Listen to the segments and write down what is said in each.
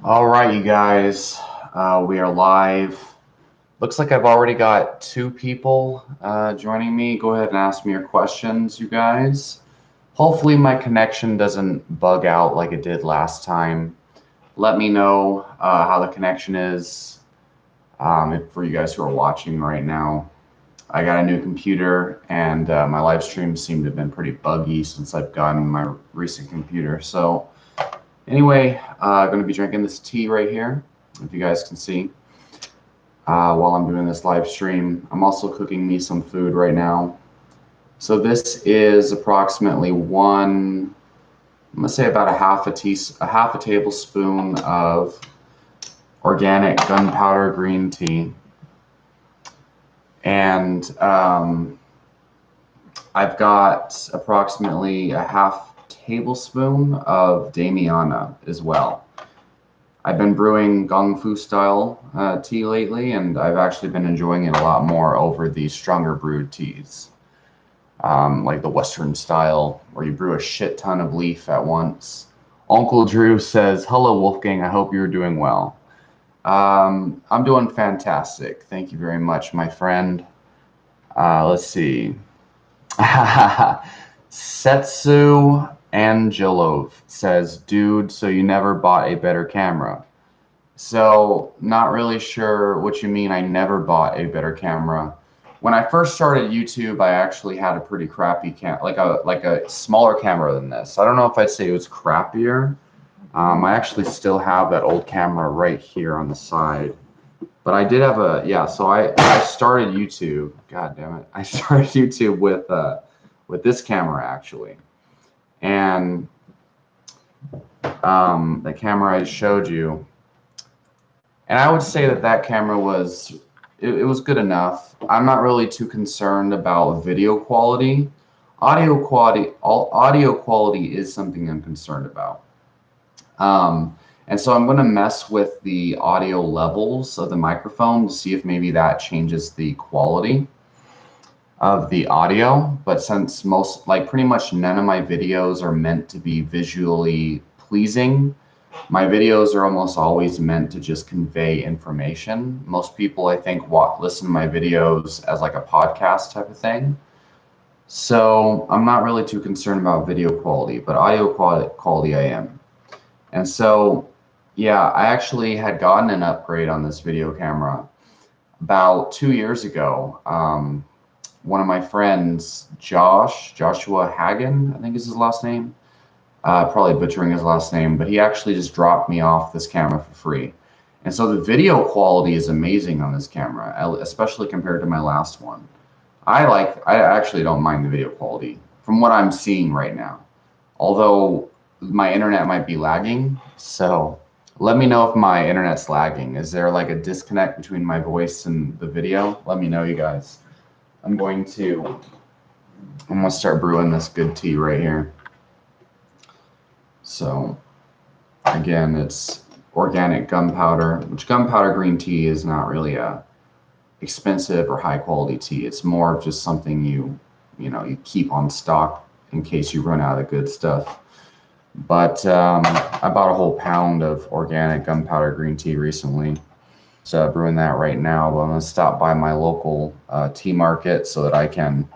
All right, you guys, we are live. Looks like I've already got two people joining me. Go ahead and ask me your questions, you guys. Hopefully, my connection doesn't bug out like it did last time. Let me know how the connection is for you guys who are watching right now. I got a new computer, and my live streams seem to have been pretty buggy since I've gotten my recent computer. So, anyway, I'm going to be drinking this tea right here, if you guys can see, while I'm doing this live stream. I'm also cooking me some food right now. So this is approximately I'm gonna say about a half a tablespoon of organic gunpowder green tea, and I've got approximately a half tablespoon of Damiana as well. I've been brewing Gong Fu style tea lately, and I've actually been enjoying it a lot more over the stronger brewed teas, like the Western style, where you brew a shit ton of leaf at once. Uncle Drew says, "Hello, Wolfgang. I hope you're doing well." I'm doing fantastic. Thank you very much, my friend. Let's see. Setsu Angelov says, "Dude, so you never bought a better camera?" So, not really sure what you mean. I never bought a better camera. When I first started YouTube, I actually had a pretty crappy like a smaller camera than this. I don't know if I'd say it was crappier. I actually still have that old camera right here on the side. But I did have yeah. So I started YouTube. God damn it! I started YouTube with this camera actually, and the camera I showed you. And I would say that that camera it was good enough. I'm not really too concerned about video quality. Audio quality is something I'm concerned about. And so I'm going to mess with the audio levels of the microphone to see if maybe that changes the quality of the audio. But since like pretty much none of my videos are meant to be visually pleasing, my videos are almost always meant to just convey information. Most people, I think, listen to my videos as like a podcast type of thing. So I'm not really too concerned about video quality, but quality I am. And so, yeah, I actually had gotten an upgrade on this video camera about 2 years ago. One of my friends, Joshua Hagen, I think is his last name, probably butchering his last name, but he actually just dropped me off this camera for free. And so the video quality is amazing on this camera, especially compared to my last one. I actually don't mind the video quality from what I'm seeing right now. Although my internet might be lagging, so let me know if my internet's lagging. Is there like a disconnect between my voice and the video? Let me know, you guys. I'm going to I'm gonna start brewing this good tea right here. So again, it's organic gunpowder, which gunpowder green tea is not really a expensive or high quality tea. It's more of just something you keep on stock in case you run out of good stuff. But I bought a whole pound of organic gunpowder green tea recently. So I'm brewing that right now. But I'm gonna stop by my local tea market so that I can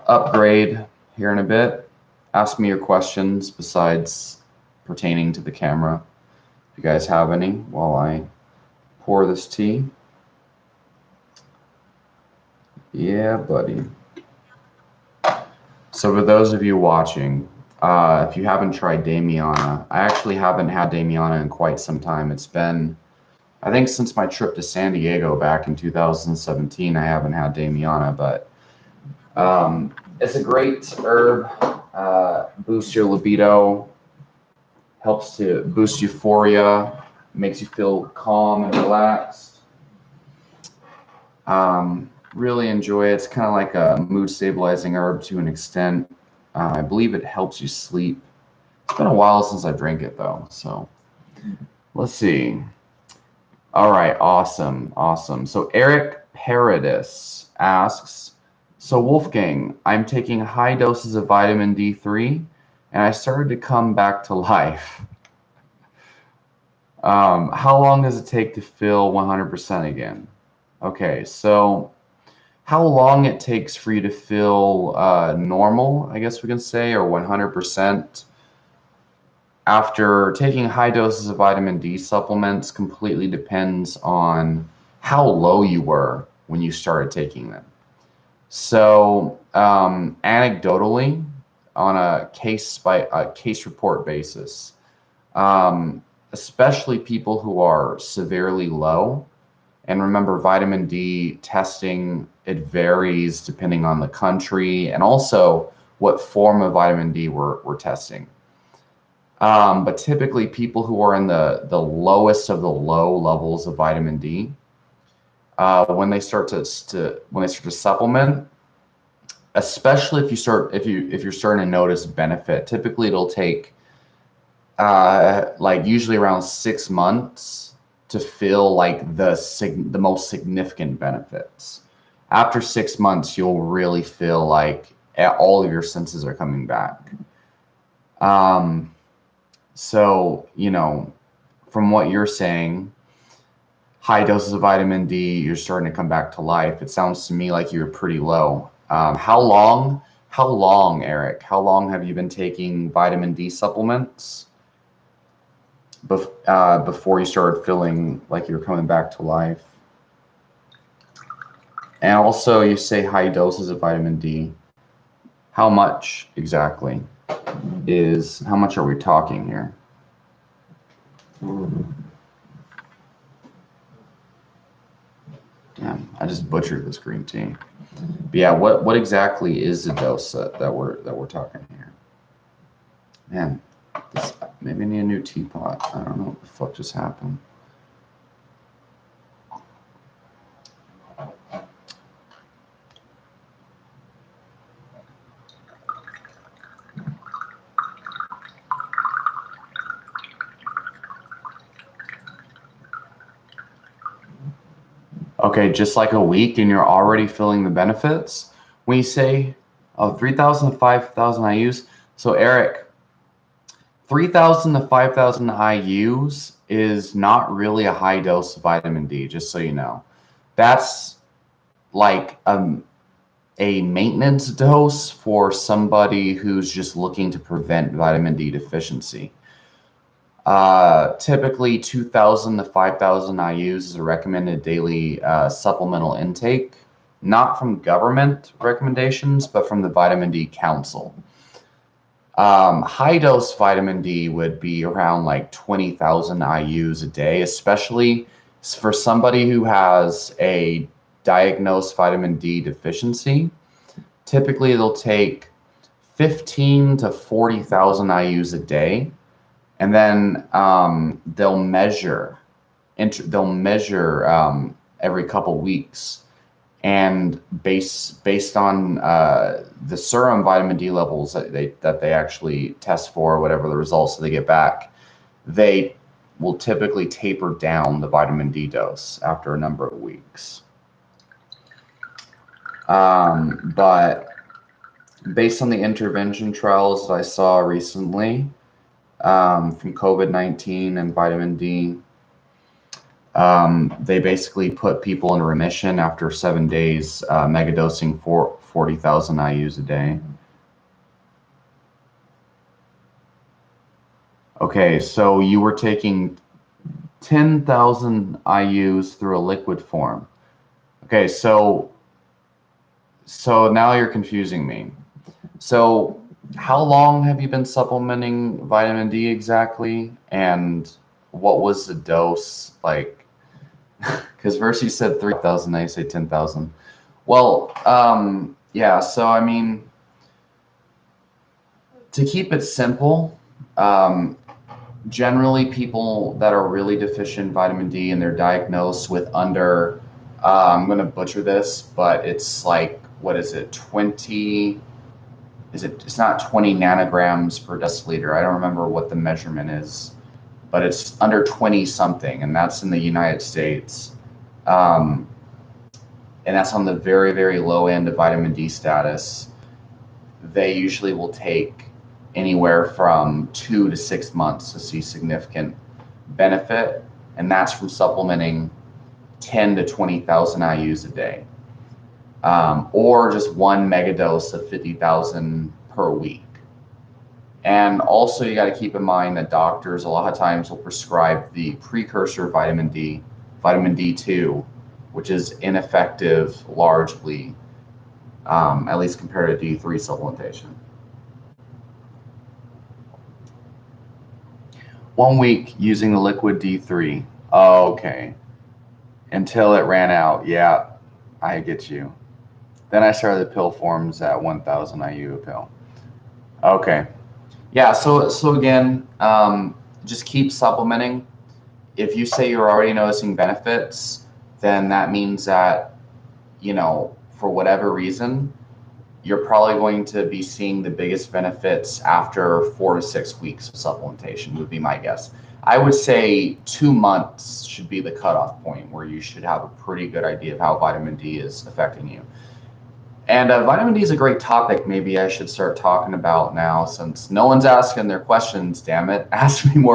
upgrade here in a bit. Ask me your questions besides pertaining to the camera. If you guys have any while I pour this tea. Yeah, buddy. So for those of you watching, if you haven't tried Damiana, I actually haven't had Damiana in quite some time. It's been, I think, since my trip to San Diego back in 2017, I haven't had Damiana, but it's a great herb. Boosts your libido, helps to boost euphoria, makes you feel calm and relaxed. Really enjoy it. It's kind of like a mood stabilizing herb to an extent. I believe it helps you sleep. It's been a while since I drank it though, so let's see. All right, awesome, awesome. So Eric Paradis asks, so Wolfgang, I'm taking high doses of vitamin D3 and I started to come back to life. How long does it take to feel 100% again? Okay, so how long it takes for you to feel normal, I guess we can say, or 100% after taking high doses of vitamin D supplements completely depends on how low you were when you started taking them. So, anecdotally, on a case report basis, um, especially people who are severely low, and remember, vitamin D testing, it varies depending on the country and also what form of vitamin D we're testing. But typically, people who are in the lowest of the low levels of vitamin D, when they start to supplement, especially if you're starting to notice benefit, typically it'll take like usually around 6 months to feel like the most significant benefits. After 6 months, you'll really feel like all of your senses are coming back. So, from what you're saying, high doses of vitamin D, you're starting to come back to life. It sounds to me like you're pretty low. How long, Eric? How long have you been taking vitamin D supplements before you started feeling like you were coming back to life? And also, you say high doses of vitamin D. How much exactly how much are we talking here? Damn, I just butchered this green tea. But yeah, what exactly is the dose that we're talking here? Man, maybe I need a new teapot. I don't know what the fuck just happened. Okay, just like a week and you're already feeling the benefits? When you say, oh, 3,000 to 5,000 IUs. So Eric, 3,000 to 5,000 IUs is not really a high dose of vitamin D, just so you know. That's like a maintenance dose for somebody who's just looking to prevent vitamin D deficiency. Typically 2,000 to 5,000 IUs is a recommended daily supplemental intake, not from government recommendations, but from the Vitamin D Council. High dose vitamin D would be around like 20,000 IUs a day, especially for somebody who has a diagnosed vitamin D deficiency. Typically, they'll take 15 to 40,000 IUs a day, and then they'll measure every couple weeks, and based on the serum vitamin D levels that they actually test for, whatever the results that they get back, they will typically taper down the vitamin D dose after a number of weeks. But based on the intervention trials that I saw recently from COVID-19 and vitamin D, they basically put people in remission after 7 days, megadosing for 40,000 IUs a day. Okay, so you were taking 10,000 IUs through a liquid form. Okay, so now you're confusing me. So how long have you been supplementing vitamin D exactly? And what was the dose like? Because first you said 3,000, now you say 10,000. Well, yeah, so I mean, to keep it simple, generally people that are really deficient in vitamin D and they're diagnosed with under, I'm going to butcher this, but it's like, what is it, 20, it's not 20 nanograms per deciliter. I don't remember what the measurement is, but it's under 20 something, and that's in the United States. And that's on the very, very low end of vitamin D status. They usually will take anywhere from 2 to 6 months to see significant benefit, and that's from supplementing 10 to 20,000 IUs a day, or just one megadose of 50,000 per week. And also, you got to keep in mind that doctors a lot of times will prescribe the precursor vitamin D, vitamin D2, which is ineffective largely, at least compared to D3 supplementation. 1 week using the liquid D3. Oh, okay. Until it ran out. Yeah, I get you. Then I started the pill forms at 1,000 IU a pill. Okay. Yeah, so again, just keep supplementing. If you say you're already noticing benefits, then that means that, for whatever reason, you're probably going to be seeing the biggest benefits after 4 to 6 weeks of supplementation, would be my guess. I would say 2 months should be the cutoff point where you should have a pretty good idea of how vitamin D is affecting you. And vitamin D is a great topic. Maybe I should start talking about now, since no one's asking their questions. Damn it, ask me more